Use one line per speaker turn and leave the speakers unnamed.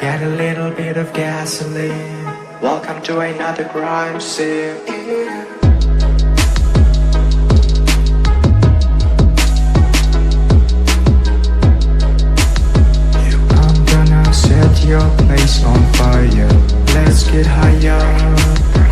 Get a little bit of gasoline. Welcome to another crime scene. I'm gonna set your place on fire. Let's get higher.